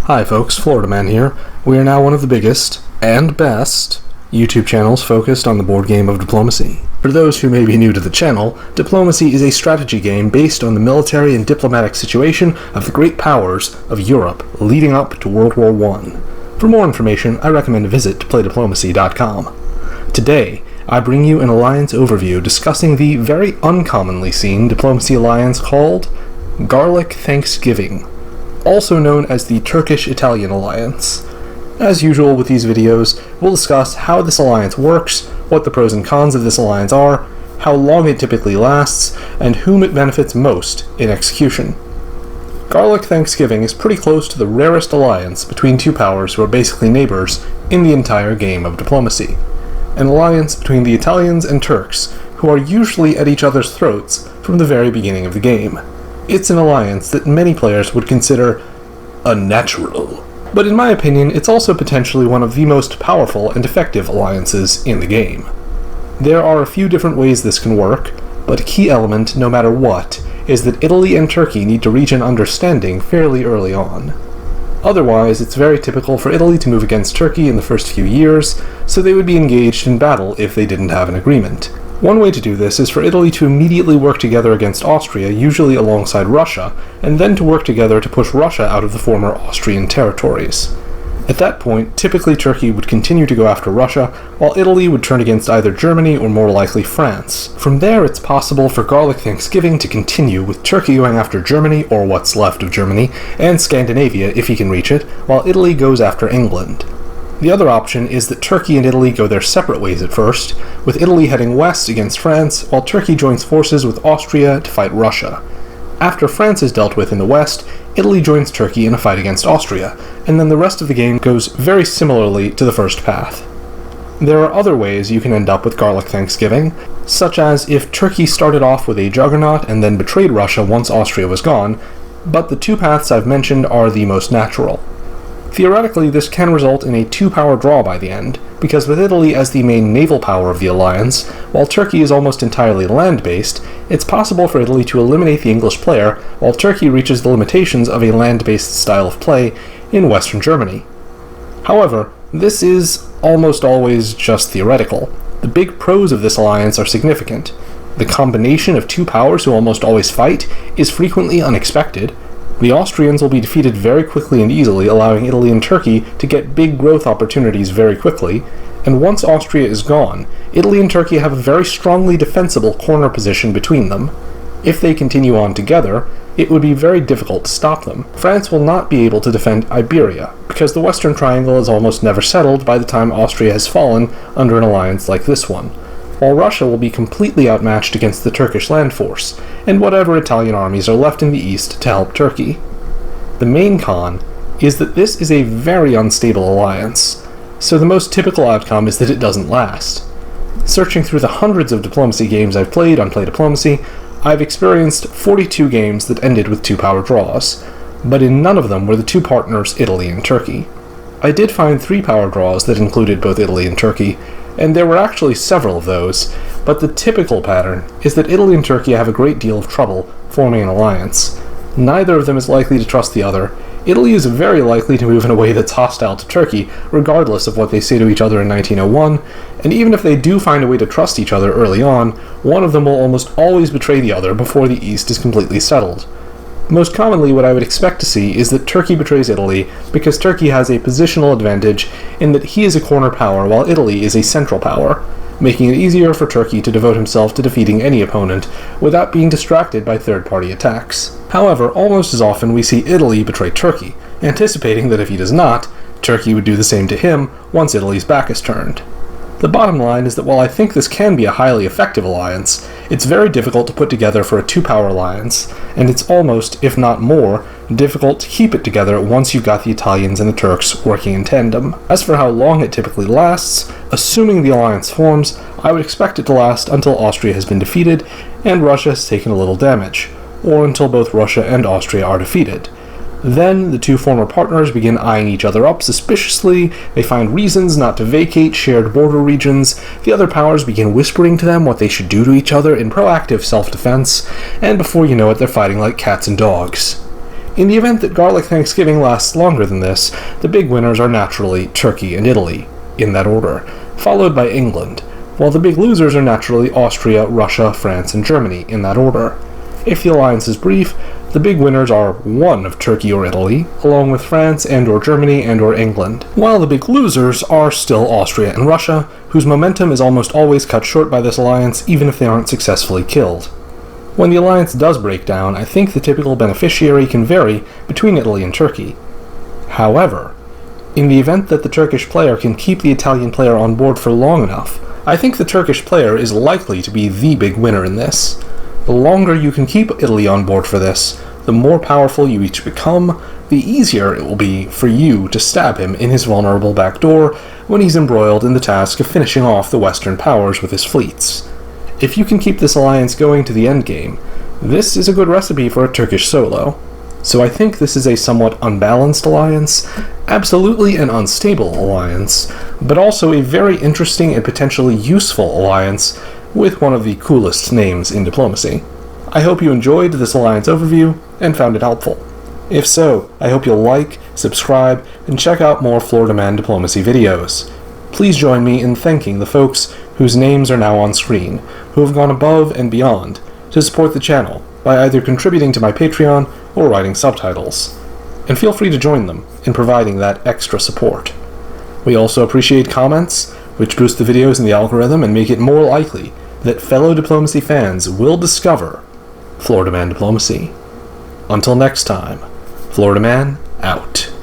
Hi folks, Florida Man here. We are now one of the biggest, and best, YouTube channels focused on the board game of diplomacy. For those who may be new to the channel, Diplomacy is a strategy game based on the military and diplomatic situation of the great powers of Europe leading up to World War I. For more information, I recommend a visit to playdiplomacy.com. Today, I bring you an alliance overview discussing the very uncommonly seen diplomacy alliance called Garlic Thanksgiving, also known as the Turkish-Italian alliance. As usual with these videos, we'll discuss how this alliance works, what the pros and cons of this alliance are, how long it typically lasts, and whom it benefits most in execution. Garlic Thanksgiving is pretty close to the rarest alliance between two powers who are basically neighbors in the entire game of diplomacy. An alliance between the Italians and Turks, who are usually at each other's throats from the very beginning of the game. It's an alliance that many players would consider unnatural. But in my opinion, it's also potentially one of the most powerful and effective alliances in the game. There are a few different ways this can work, but a key element, no matter what, is that Italy and Turkey need to reach an understanding fairly early on. Otherwise, it's very typical for Italy to move against Turkey in the first few years, so they would be engaged in battle if they didn't have an agreement. One way to do this is for Italy to immediately work together against Austria, usually alongside Russia, and then to work together to push Russia out of the former Austrian territories. At that point, typically Turkey would continue to go after Russia, while Italy would turn against either Germany or more likely France. From there, it's possible for Garlic Thanksgiving to continue, with Turkey going after Germany, or what's left of Germany, and Scandinavia if he can reach it, while Italy goes after England. The other option is that Turkey and Italy go their separate ways at first, with Italy heading west against France, while Turkey joins forces with Austria to fight Russia. After France is dealt with in the west, Italy joins Turkey in a fight against Austria, and then the rest of the game goes very similarly to the first path. There are other ways you can end up with Garlic Thanksgiving, such as if Turkey started off with a juggernaut and then betrayed Russia once Austria was gone, but the two paths I've mentioned are the most natural. Theoretically, this can result in a two-power draw by the end, because with Italy as the main naval power of the alliance, while Turkey is almost entirely land-based, it's possible for Italy to eliminate the English player, while Turkey reaches the limitations of a land-based style of play in Western Germany. However, this is almost always just theoretical. The big pros of this alliance are significant. The combination of two powers who almost always fight is frequently unexpected. The Austrians will be defeated very quickly and easily, allowing Italy and Turkey to get big growth opportunities very quickly, and once Austria is gone, Italy and Turkey have a very strongly defensible corner position between them. If they continue on together, it would be very difficult to stop them. France will not be able to defend Iberia, because the Western Triangle is almost never settled by the time Austria has fallen under an alliance like this one, while Russia will be completely outmatched against the Turkish land force, and whatever Italian armies are left in the east to help Turkey. The main con is that this is a very unstable alliance, so the most typical outcome is that it doesn't last. Searching through the hundreds of diplomacy games I've played on Play Diplomacy, I've experienced 42 games that ended with two-power draws, but in none of them were the two partners Italy and Turkey. I did find three-power draws that included both Italy and Turkey, and there were actually several of those, but the typical pattern is that Italy and Turkey have a great deal of trouble forming an alliance. Neither of them is likely to trust the other. Italy is very likely to move in a way that's hostile to Turkey, regardless of what they say to each other in 1901, and even if they do find a way to trust each other early on, one of them will almost always betray the other before the East is completely settled. Most commonly, what I would expect to see is that Turkey betrays Italy because Turkey has a positional advantage in that he is a corner power while Italy is a central power, making it easier for Turkey to devote himself to defeating any opponent without being distracted by third-party attacks. However, almost as often we see Italy betray Turkey, anticipating that if he does not, Turkey would do the same to him once Italy's back is turned. The bottom line is that while I think this can be a highly effective alliance, it's very difficult to put together for a two-power alliance, and it's almost, if not more, difficult to keep it together once you've got the Italians and the Turks working in tandem. As for how long it typically lasts, assuming the alliance forms, I would expect it to last until Austria has been defeated and Russia has taken a little damage, or until both Russia and Austria are defeated. Then, the two former partners begin eyeing each other up suspiciously, they find reasons not to vacate shared border regions, the other powers begin whispering to them what they should do to each other in proactive self-defense, and before you know it, they're fighting like cats and dogs. In the event that Garlic Thanksgiving lasts longer than this, the big winners are naturally Turkey and Italy, in that order, followed by England, while the big losers are naturally Austria, Russia, France, and Germany, in that order. If the alliance is brief, the big winners are one of Turkey or Italy, along with France and/or Germany and/or England, while the big losers are still Austria and Russia, whose momentum is almost always cut short by this alliance even if they aren't successfully killed. When the alliance does break down, I think the typical beneficiary can vary between Italy and Turkey. However, in the event that the Turkish player can keep the Italian player on board for long enough, I think the Turkish player is likely to be the big winner in this. The longer you can keep Italy on board for this, the more powerful you each become, the easier it will be for you to stab him in his vulnerable back door when he's embroiled in the task of finishing off the Western powers with his fleets. If you can keep this alliance going to the endgame, this is a good recipe for a Turkish solo. So I think this is a somewhat unbalanced alliance, absolutely an unstable alliance, but also a very interesting and potentially useful alliance with one of the coolest names in diplomacy. I hope you enjoyed this alliance overview and found it helpful. If so, I hope you'll like, subscribe, and check out more Florida Man diplomacy videos. Please join me in thanking the folks whose names are now on screen, who have gone above and beyond to support the channel by either contributing to my Patreon or writing subtitles. And feel free to join them in providing that extra support. We also appreciate comments, which boost the videos in the algorithm and make it more likely that fellow diplomacy fans will discover Florida Man diplomacy. Until next time, Florida Man out.